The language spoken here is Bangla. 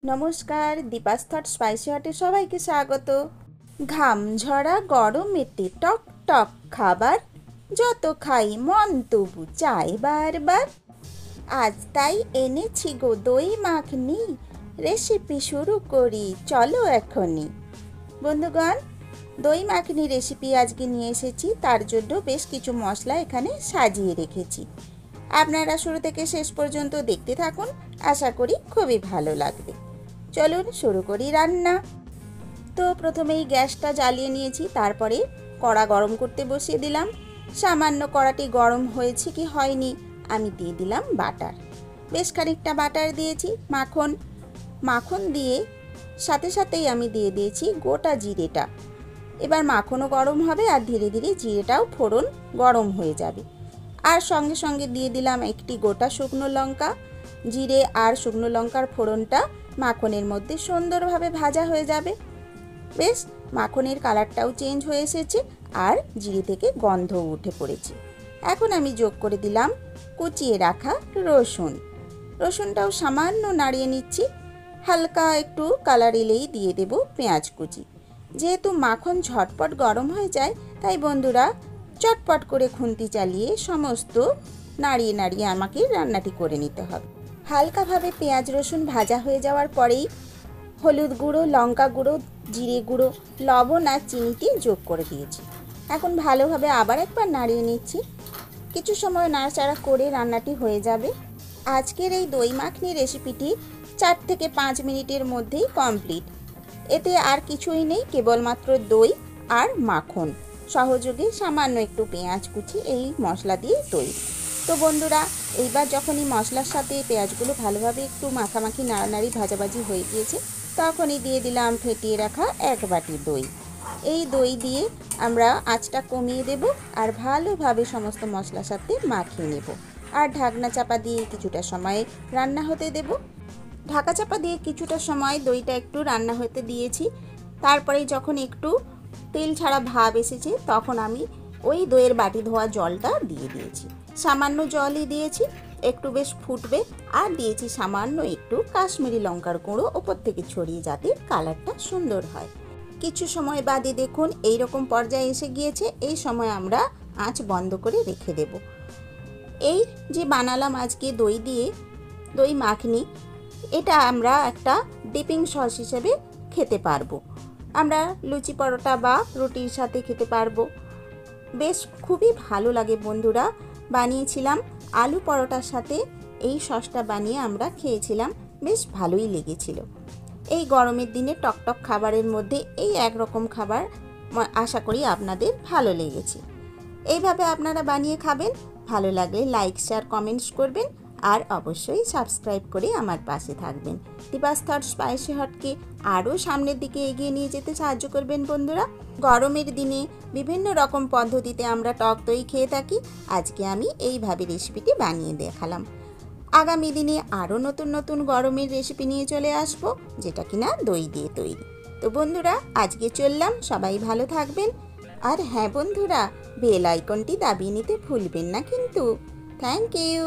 নমস্কার, দীপাস থট স্পাইসি হটে সবাইকে স্বাগত। ঘাম ঝরা গরমেতে টক টক খাবার, যত খাই মন তবু চাই বারবার। আজ তাই এনেছি গো দই মাখনি, রেসিপি শুরু করি চলো এখনই। বন্ধুগণ, দই মাখনি রেসিপি আজকে নিয়ে এসেছি। তার জন্য বেশ কিছু মশলা এখানে সাজিয়ে রেখেছি। আপনারা শুরু থেকে শেষ পর্যন্ত দেখতে থাকুন, আশা করি খুবই ভালো লাগবে। চলুন শুরু করি রান্না। তো প্রথমেই গ্যাসটা জ্বালিয়ে নিয়েছি, তারপরে কড়া গরম করতে বসিয়ে দিলাম। সামান্য কড়াটি গরম হয়েছে কি হয়নি আমি দিয়ে দিলাম বাটার। বেশ খানিকটা বাটার দিয়েছি। মাখন দিয়ে সাথে সাথেই আমি দিয়ে দিয়েছি গোটা জিরেটা। এবার মাখনও গরম হবে আর ধীরে ধীরে জিরেটাও ফোড়ন গরম হয়ে যাবে। আর সঙ্গে সঙ্গে দিয়ে দিলাম একটি গোটা শুকনো লঙ্কা। জিরে আর শুকনো লঙ্কার ফোড়নটা মাখনের মধ্যে সুন্দরভাবে ভাজা হয়ে যাবে। বেশ মাখনের কালারটাও চেঞ্জ হয়ে এসেছে আর জিরে থেকে গন্ধও উঠে পড়েছে। এখন আমি যোগ করে দিলাম কুচিয়ে রাখা রসুনটাও সামান্য নাড়িয়ে নিচ্ছি। হালকা একটু কালার এলেই দিয়ে দেব পেঁয়াজ কুচি। যেহেতু মাখন ঝটপট গরম হয়ে যায়, তাই বন্ধুরা চটপট করে খুন্তি চালিয়ে সমস্ত নাড়িয়ে নাড়িয়ে আমাকে রান্নাটি করে নিতে হবে। হালকাভাবে পেঁয়াজ রসুন ভাজা হয়ে যাওয়ার পরেই হলুদ গুঁড়ো, লঙ্কা গুঁড়ো, জিরে গুঁড়ো, লবণ আর চিনিটি যোগ করে দিয়েছি। এখন ভালোভাবে আবার একবার নাড়িয়ে নিচ্ছি। কিছু সময় নাড়াচাড়া করে রান্নাটি হয়ে যাবে। আজকের এই দই মাখনি রেসিপিটি 4 থেকে 5 মিনিটের মধ্যেই কমপ্লিট। এতে আর কিছুই নেই, কেবলমাত্র দই আর মাখন, সহযোগে সামান্য একটু পেঁয়াজ কুচি, এই মশলা দিয়ে তৈরি। তো বন্ধুরা, এইবার যখনই মশলার সাথে পেঁয়াজগুলো ভালোভাবে একটু মাখামাখি নাড়ানাড়ি ভাজাভাজি হয়ে গিয়েছে, তখনই দিয়ে দিলাম ফেটিয়ে রাখা 1 বাটি দই। এই দই দিয়ে আমরা আঁচটা কমিয়ে দেব আর ভালোভাবে সমস্ত মশলার সাথে মাখিয়ে নেব। আর ঢাকনা চাপা দিয়ে কিছুটা সময় রান্না হতে দেব। ঢাকা চাপা দিয়ে কিছুটা সময় দইটা একটু রান্না হতে দিয়েছি। তারপরে যখন একটু তেল ছাড়া ভাব এসেছে, তখন আমি ওই দইয়ের বাটি ধোয়া জলটা দিয়ে দিয়েছি। সামান্য জলই দিয়েছি, একটু বেশ ফুটবে। আর দিয়েছি সামান্য একটু কাশ্মীরি লঙ্কার গুঁড়ো ওপর থেকে ছড়িয়ে, যাতে কালারটা সুন্দর হয়। কিছু সময় বাদে দেখুন এই রকম পর্যায়ে এসে গিয়েছে। এই সময় আমরা আঁচ বন্ধ করে রেখে দেব। এই যে বানালাম আজকে দই দিয়ে দই মাখনি, এটা আমরা একটা ডিপিং সস হিসেবে খেতে পারবো। আমরা লুচি পরোটা বা রুটির সাথে খেতে পারবো। বেশ খুবই ভালো লাগে বন্ধুরা। বানিয়েছিলাম আলু পরোটার সাথে এই সসটা বানিয়ে আমরা খেয়েছিলাম, বেশ ভালোই লেগেছিল। এই গরমের দিনে টকটক খাবারের মধ্যে এই একরকম খাবার আশা করি আপনাদের ভালো লেগেছে। এইভাবে আপনারা বানিয়ে খাবেন। ভালো লাগলে লাইক, শেয়ার, কমেন্টস করবেন আর অবশ্যই সাবস্ক্রাইব করে আমার পাশে থাকবেন। দীপাস থট স্পাইসি হটকে আরও সামনের দিকে এগিয়ে নিয়ে যেতে সাহায্য করবেন বন্ধুরা। গরমের দিনে বিভিন্ন রকম পদ্ধতিতে আমরা টক দই খেয়ে থাকি। আজকে আমি এইভাবে রেসিপিটি বানিয়ে দেখালাম। আগামী দিনে আরও নতুন নতুন গরমের রেসিপি নিয়ে চলে আসব, যেটা কিনা দই দিয়ে তৈরি। তো বন্ধুরা, আজকে চললাম। সবাই ভালো থাকবেন। আর হ্যাঁ বন্ধুরা, বেল আইকনটি দাবিয়ে নিতে ভুলবেন না কিন্তু। Thank you.